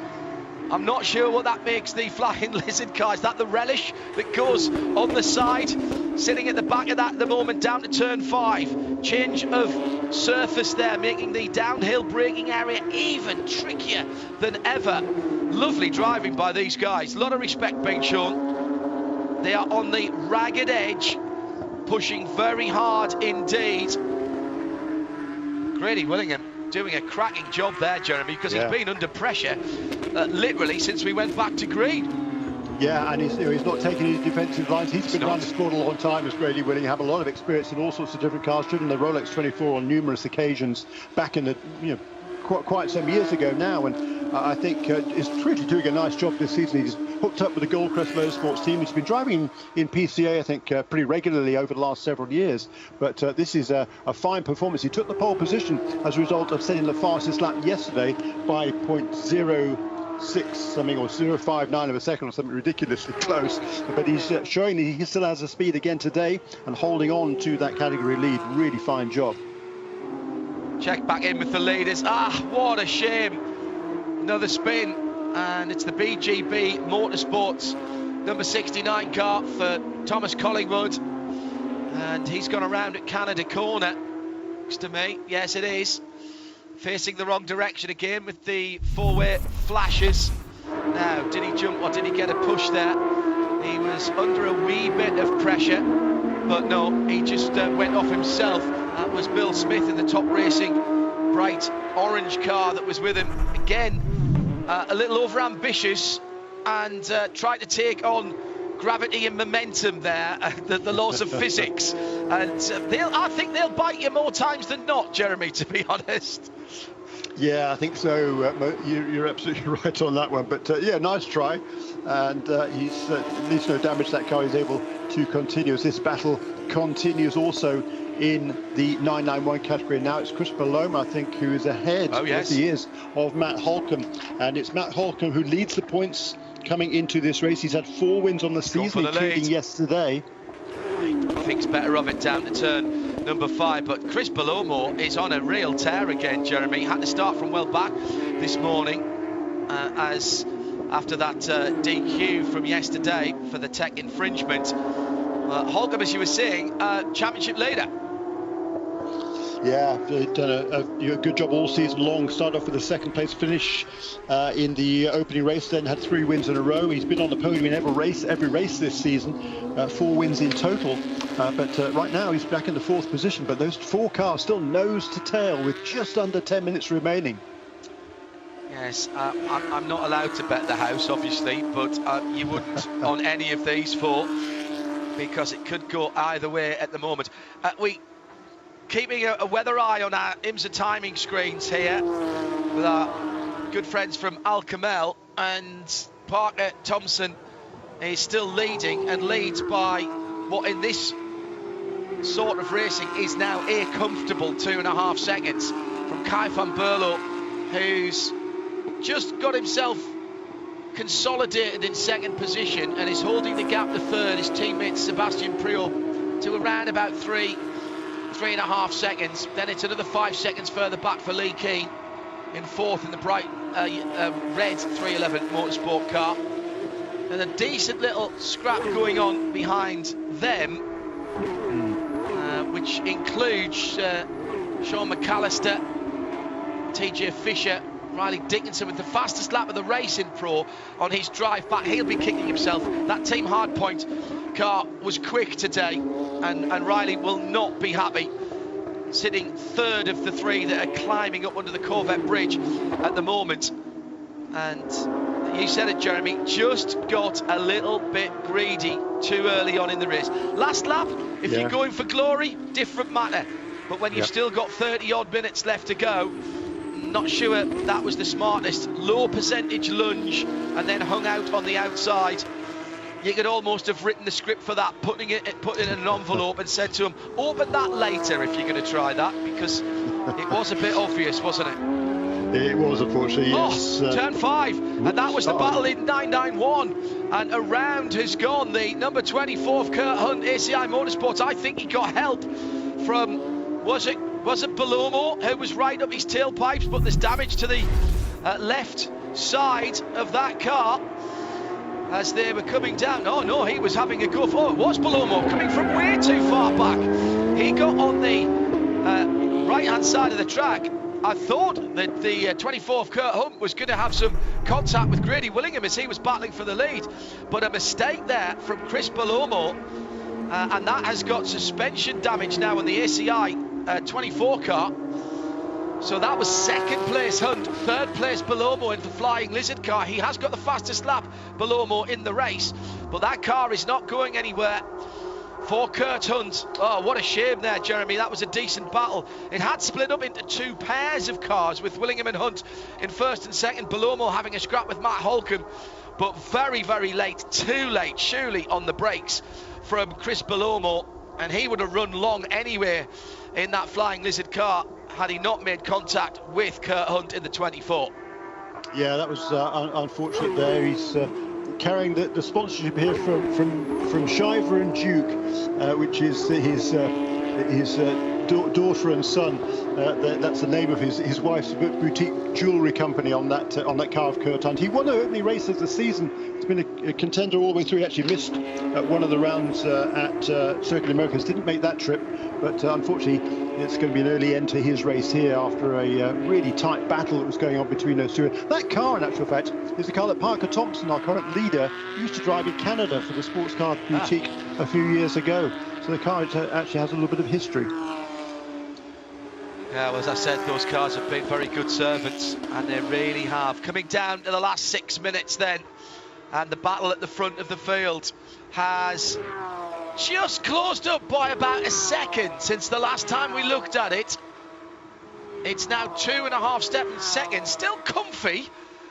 I'm not sure what that makes the Flying Lizard car. Is that the relish that goes on the side? Sitting at the back of that at the moment, down to turn 5. Change of surface there, making the downhill braking area even trickier than ever. Lovely driving by these guys. A lot of respect being shown. They are on the ragged edge, pushing very hard indeed. Grady Willingham doing a cracking job there, Jeremy, because he's been under pressure literally since we went back to green. Yeah, and he's not taking his defensive lines. He's been around the sport a long time, as Grady Willingham, have a lot of experience in all sorts of different cars, driven the Rolex 24 on numerous occasions back in the quite some years ago now, and I think is really doing a nice job this season. He's hooked up with the Goldcrest Motorsports team. He's been driving in PCA, I think, pretty regularly over the last several years, but this is a fine performance. He took the pole position as a result of setting the fastest lap yesterday by 0.06 something, or 0.59 of a second, or something ridiculously close, but he's showing that he still has the speed again today and holding on to that category lead. Really fine job. Check back in with the leaders. What a shame. Another spin, and it's the BGB Motorsports number 69 car for Thomas Collingwood, and he's gone around at Canada corner next to me. Yes, it is. Facing the wrong direction again with the four-way flashes. Now, did he jump or did he get a push there? He was under a wee bit of pressure, but no, he just went off himself. That was Bill Smith in the Top Racing bright orange car that was with him. Again, a little over-ambitious, and tried to take on gravity and momentum there, the laws of physics, and I think they'll bite you more times than not, Jeremy, to be honest. Yeah, I think so. You're absolutely right on that one. But yeah, nice try. And he's at least no damage to that car. He's able to continue as this battle continues also in the 991 category. Now it's Chris Paloma, I think, who is ahead, yes, he is, of Matt Holcomb. And it's Matt Holcomb who leads the points coming into this race. He's had 4 wins on the season, including yesterday. He thinks better of it down to turn number 5, but Chris Paloma is on a real tear again, Jeremy. Had to start from well back this morning, as after that DQ from yesterday for the tech infringement. Holcomb, as you were saying, championship leader. Yeah, they've done a good job all season long. Started off with a second place finish in the opening race, then had 3 wins in a row. He's been on the podium in every race this season, 4 wins in total. But right now he's back in the 4th position. But those 4 cars still nose to tail with just under 10 minutes remaining. Yes, I'm not allowed to bet the house, obviously, but you wouldn't on any of these 4, because it could go either way at the moment. We keeping a weather eye on our IMSA timing screens here with our good friends from Alcamel, and Parker Thompson is still leading, and leads by what in this sort of racing is now a comfortable 2.5 seconds from Kai van Berlo, who's just got himself consolidated in 2nd position and is holding the gap to 3rd, his teammate Sebastian Priaulx, to around about 3.5 seconds. Then it's another 5 seconds further back for Lee Keane in 4th in the bright red 311 Motorsport car. And a decent little scrap going on behind them, which includes Sean McAllister, TJ Fisher, Riley Dickinson with the fastest lap of the race in Pro on his drive back. He'll be kicking himself. That Team Hardpoint car was quick today, and Riley will not be happy, sitting 3rd of the 3 that are climbing up under the Corvette bridge at the moment. And you said it, Jeremy, just got a little bit greedy too early on in the race. Last lap, if you're going for glory, different matter. But when you've still got 30-odd minutes left to go, not sure that was the smartest. Low percentage lunge and then hung out on the outside. You could almost have written the script for that, put it in an envelope and said to him, open that later if you're going to try that, because it was a bit obvious, wasn't it? It was, unfortunately, yes. Turn 5, and that was the battle in 991, and around has gone the number 24 of Kurt Hunt, ACI Motorsports. I think he got help from, was it Paloma, who was right up his tailpipes, but there's damage to the left side of that car as they were coming down. Oh no, he was having a go for, it was Paloma coming from way too far back. He got on the right hand side of the track. I thought that the 24th Kurt Hunt was going to have some contact with Grady Willingham as he was battling for the lead, but a mistake there from Chris Paloma, and that has got suspension damage now on the ACI 24 car. So that was 2nd place Hunt, 3rd place Paloma in the Flying Lizard car. He has got the fastest lap, Paloma, in the race, but that car is not going anywhere for Kurt Hunt. Oh, what a shame there, Jeremy. That was a decent battle. It had split up into 2 pairs of cars, with Willingham and Hunt in 1st and 2nd, Paloma having a scrap with Matt Holcomb, but very, very late, too late, surely, on the brakes from Chris Paloma, and he would have run long anyway in that Flying Lizard car had he not made contact with Kurt Hunt in the 24. Yeah, that was unfortunate there. He's carrying the sponsorship here from Shiver and Duke, which is his daughter and son. That's the name of his wife's boutique jewellery company on that car of Kurt Hunt. He won the opening race of the season. He's been a contender all the way through. He actually missed one of the rounds at Circuit Americas. Didn't make that trip, but unfortunately it's going to be an early end to his race here after a really tight battle that was going on between those two. That car, in actual fact, is the car that Parker Thompson, our current leader, used to drive in Canada for the Sports Car Boutique a few years ago. So the car actually has a little bit of history. Yeah, well, as I said, those cars have been very good servants, and they really have. Coming down to the last 6 minutes then, And the battle at the front of the field has just closed up by about a second since the last time we looked at it. It's now 2.5 seconds, still comfy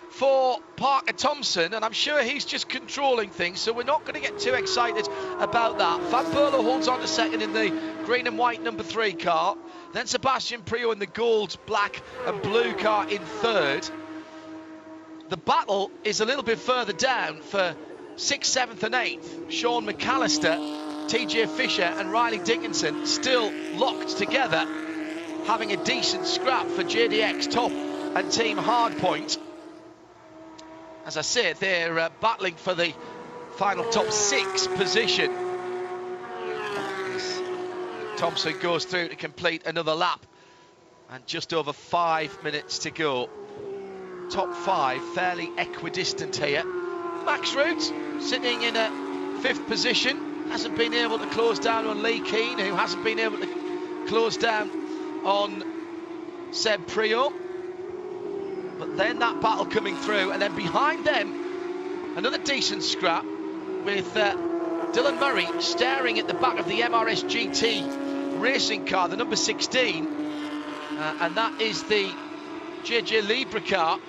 for Parker Thompson, and I'm sure he's just controlling things, so we're not going to get too excited about that. Van Berlo holds on to second in the green and white number 3 car, then Sebastian Priaulx in the gold, black and blue car in third. The battle is a little bit further down for 6th, 7th and 8th. Sean McAllister, TJ Fisher and Riley Dickinson still locked together, having a decent scrap for JDX top and Team Hardpoint. As I said, they're battling for the final top 6 position. As Thompson goes through to complete another lap, and just over 5 minutes to go. Top 5 fairly equidistant here. Max Root sitting in a 5th position, hasn't been able to close down on Lee Keane, who hasn't been able to close down on Seb Priaulx. But then that battle coming through, and then behind them another decent scrap with Dylan Murray staring at the back of the MRS GT racing car, the number 16, and that is the JJ Libra car.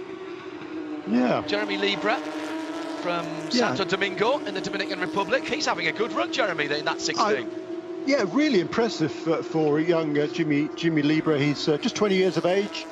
Yeah, Jeremy Libra from Santo Domingo in the Dominican Republic. He's having a good run, Jeremy, in that 16. Yeah, really impressive for young Jimmy Libra. He's just 20 years of age.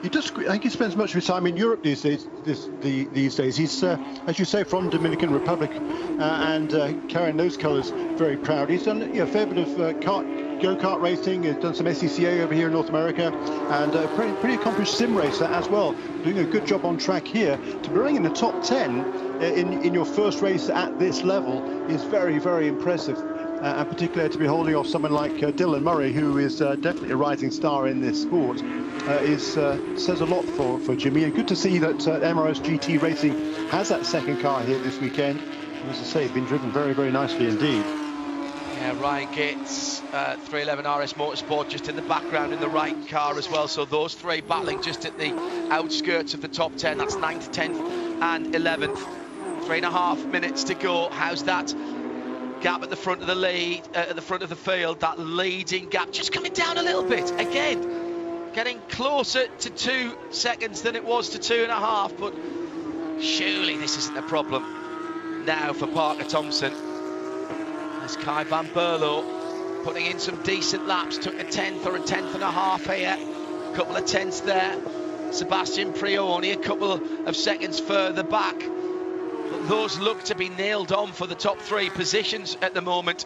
He does. I think he spends much of his time in Europe these days. These days, he's as you say, from Dominican Republic, and carrying those colours very proud. He's done a fair bit of go-kart racing. He's done some SCCA over here in North America, and pretty accomplished sim racer as well. Doing a good job on track here. To bring in the top 10 in your first race at this level is very, very impressive. And particularly to be holding off someone like Dylan Murray, who is definitely a rising star in this sport, says a lot for Jimmy. And good to see that MRS GT Racing has that second car here this weekend. And as I say, been driven very, very nicely indeed. Yeah, Ryan Gates, 311 RS Motorsport just in the background in the right car as well. So those three battling just at the outskirts of the top 10. That's 9th, 10th and 11th. 3.5 minutes to go. How's that gap at the front of the lead, at the front of the field? That leading gap just coming down a little bit again, getting closer to 2 seconds than it was to 2.5. But surely this isn't a problem now for Parker Thompson, as Kai van Berlo putting in some decent laps. Took a 10th or a 10th and a half here, a couple of tenths there. Sebastian Priaulx only a couple of seconds further back. Those look to be nailed on for the top 3 positions at the moment,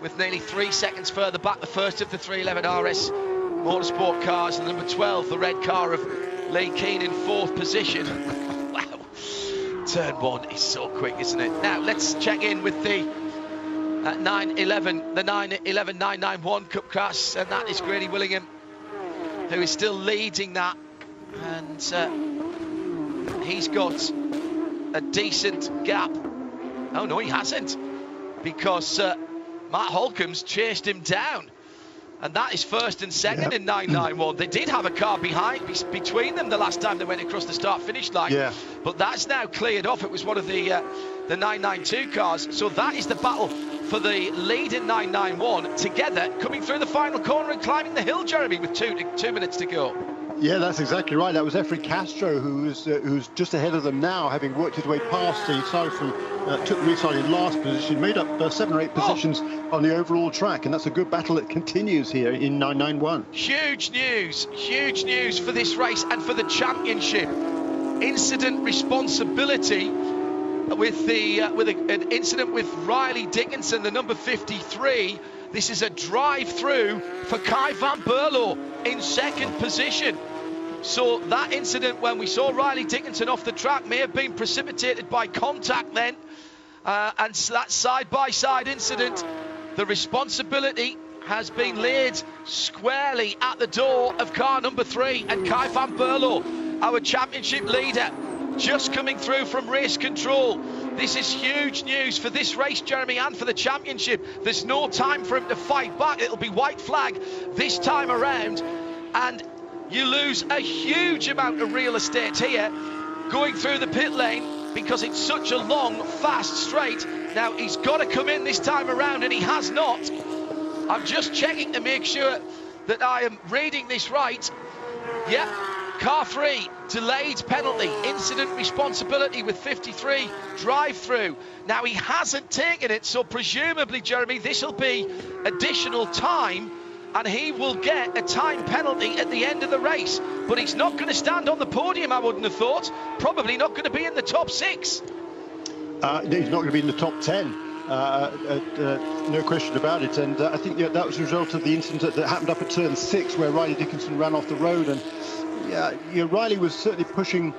with nearly 3 seconds further back the first of the 311 RS Motorsport cars, and number 12, the red car of Lee Keane, in 4th position. Wow, turn 1 is so quick, isn't it? Now let's check in with the 911, the 991 Cup class, and that is Grady Willingham, who is still leading that, and he's got a decent gap. Oh no, he hasn't, because Matt Holcomb's chased him down, and that is first and second in 991. They did have a car between them the last time they went across the start-finish line, but that's now cleared off. It was one of the 992 cars. So that is the battle for the lead in 991 together, coming through the final corner and climbing the hill, Jeremy, with 2 minutes to go. Yeah, that's exactly right. That was Efren Castro who's just ahead of them now, having worked his way past. He started from took the restart in last position, made up 7 or 8 positions on the overall track, and that's a good battle that continues here in 991. Huge news for this race and for the championship. Incident responsibility with an incident with Riley Dickinson, the number 53. This is a drive-through for Kai van Berlo in 2nd position. So that incident when we saw Riley Dickinson off the track may have been precipitated by contact then. And that side-by-side incident, the responsibility has been laid squarely at the door of car number 3. And Kai van Berlo, our championship leader, just coming through from race control. This is huge news for this race, Jeremy, and for the championship. There's no time for him to fight back. It'll be white flag this time around, and you lose a huge amount of real estate here. Going through the pit lane, because it's such a long, fast straight. Now, he's got to come in this time around, and he has not. I'm just checking to make sure that I am reading this right. Yep, car 3, delayed penalty, incident responsibility with 53, drive-through. Now, he hasn't taken it, so presumably, Jeremy, this will be additional time, and he will get a time penalty at the end of the race. But he's not going to stand on the podium, I wouldn't have thought. Probably not going to be in the top 6. He's not going to be in the top 10. No question about it. And I think that was a result of the incident that happened up at turn 6, where Riley Dickinson ran off the road. And Riley was certainly pushing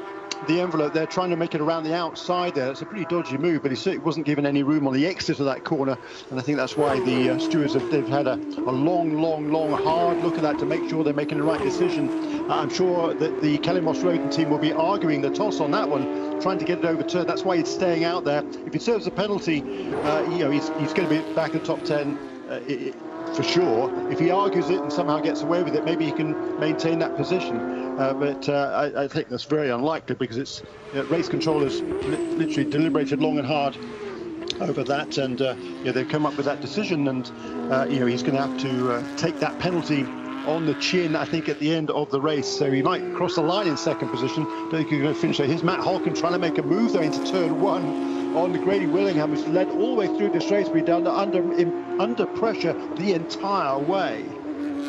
the envelope there, trying to make it around the outside there. It's a pretty dodgy move, but he certainly wasn't given any room on the exit of that corner, and I think that's why the stewards they've had a long, hard look at that to make sure they're making the right decision. I'm sure that the Kelly Moss Roden team will be arguing the toss on that one, trying to get it overturned. That's why he's staying out there. If he serves a penalty, he's going to be back in the top 10 for sure. If he argues it and somehow gets away with it, maybe he can maintain that position. But I think that's very unlikely, because it's race controllers literally deliberated long and hard over that, and they've come up with that decision, and he's going to have to take that penalty on the chin, I think, at the end of the race. So he might cross the line in second position. Don't think he's going to finish there. Here's Matt Holcomb trying to make a move though into turn 1 on Grady Willingham, who's led all the way through this race, but down under pressure the entire way.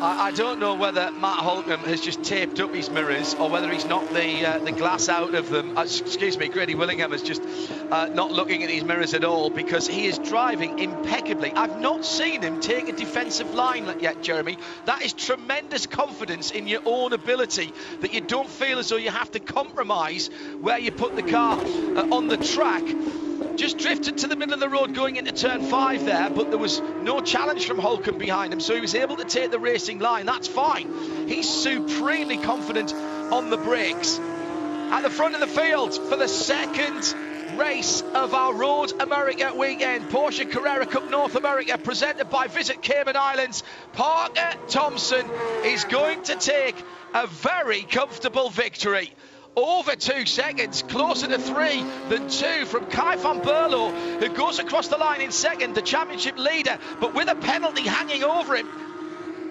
I don't know whether Matt Holcomb has just taped up his mirrors or whether he's knocked the glass out of them. Excuse me, Grady Willingham is just not looking at his mirrors at all, because he is driving impeccably. I've not seen him take a defensive line yet, Jeremy. That is tremendous confidence in your own ability, that you don't feel as though you have to compromise where you put the car on the track. Just drifted to the middle of the road going into turn 5 there, but there was no challenge from Holcomb behind him, so he was able to take the racing line. That's fine. He's supremely confident on the brakes. At the front of the field for the second race of our Road America weekend, Porsche Carrera Cup North America, presented by Visit Cayman Islands, Parker Thompson is going to take a very comfortable victory. Over 2 seconds, closer to 3 than 2 from Kai van Berlo, who goes across the line in second, the championship leader, but with a penalty hanging over him.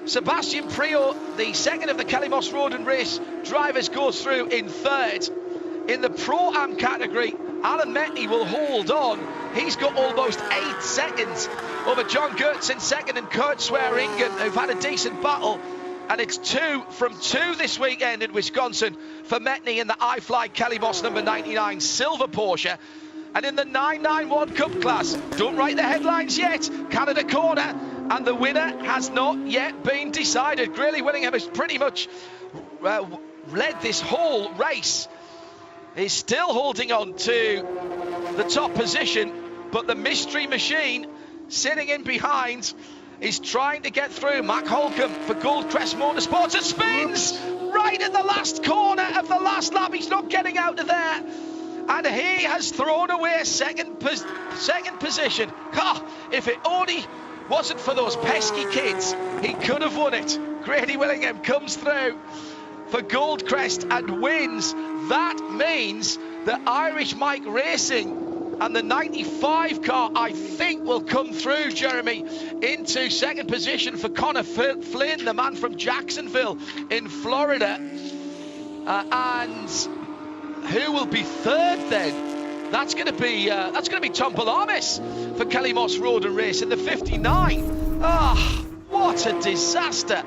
Sebastian Priaulx, the second of the Kelly Moss Roden race drivers, goes through in third. In the Pro-Am category, Alan Metney will hold on. He's got almost 8 seconds over John Gertz in second and Kurt Swearingen, who've had a decent battle. And it's 2 from 2 this weekend in Wisconsin for Metney in the iFly Kelly Moss number 99 silver Porsche. And in the 991 Cup class, don't write the headlines yet, Canada corner, and the winner has not yet been decided. Grady Willingham has pretty much led this whole race. He's still holding on to the top position, but the mystery machine sitting in behind is trying to get through. Mac Holcomb for Goldcrest Motorsports, and spins right at the last corner of the last lap. He's not getting out of there, and he has thrown away second position. If it only wasn't for those pesky kids, he could have won it. Grady Willingham comes through for Goldcrest and wins. That means that Irish Mike Racing and the 95 car, I think, will come through, Jeremy, into second position for Connor Flynn, the man from Jacksonville in Florida. And who will be third then? That's going to be Tom Palamis for Kelly Moss Road and Race in the 59. What a disaster!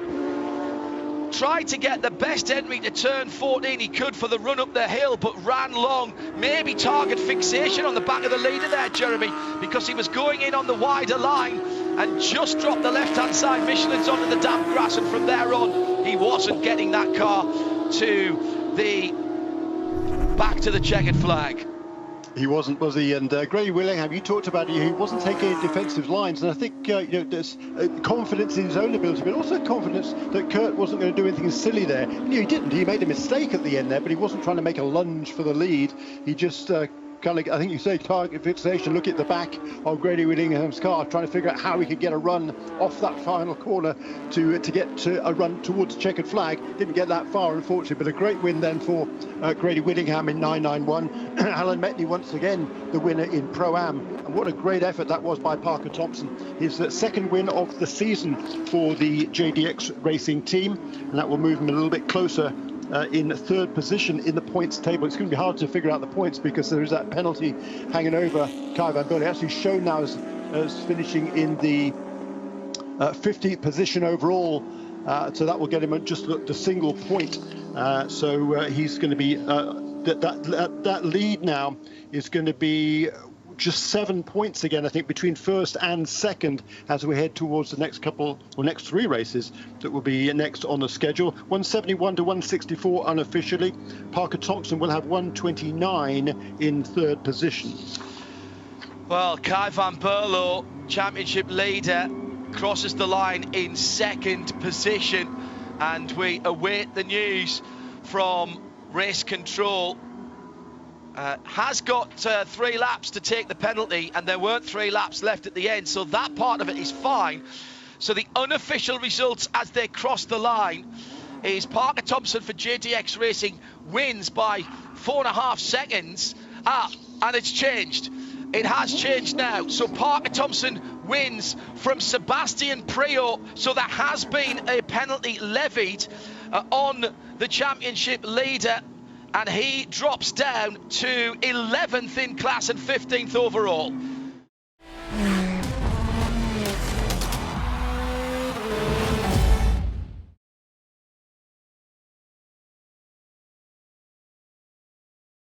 Tried to get the best entry to turn 14 he could for the run up the hill, but ran long. Maybe target fixation on the back of the leader there, Jeremy, because he was going in on the wider line and just dropped the left-hand side Michelin's onto the damp grass, and from there on, he wasn't getting that car to the back to the checkered flag. He wasn't, was he? And Grady Willingham, you talked about it, he wasn't taking any defensive lines, and I think there's confidence in his own ability, but also confidence that Kurt wasn't going to do anything silly there. He didn't. He made a mistake at the end there, but he wasn't trying to make a lunge for the lead. He just I think you say target fixation. Look at the back of Grady Whittingham's car, trying to figure out how he could get a run off that final corner to get to a run towards the checkered flag. Didn't get that far, unfortunately, but a great win then for Grady Whittingham in 991. Alan Metney once again the winner in Pro-Am, and what a great effort that was by Parker Thompson. His second win of the season for the JDX Racing team, and that will move him a little bit closer in third position in the points table. It's going to be hard to figure out the points because there is that penalty hanging over Kai van Berle. Actually shown now as finishing in the 50th position overall, so that will get him just the single point. So he's going to be that lead now is going to be just 7 points again, I think, between first and second as we head towards the next three races that will be next on the schedule. 171 to 164 unofficially. Parker Thompson will have 129 in third position. Well, Kai van Berle, championship leader, crosses the line in second position, and we await the news from race control. Has got 3 laps to take the penalty, and there weren't 3 laps left at the end, so that part of it is fine. So the unofficial results as they cross the line is Parker Thompson for JDX Racing wins by 4.5 seconds. And it's changed. It has changed now. So Parker Thompson wins from Sebastian Priaulx. So there has been a penalty levied on the championship leader, and he drops down to 11th in class and 15th overall.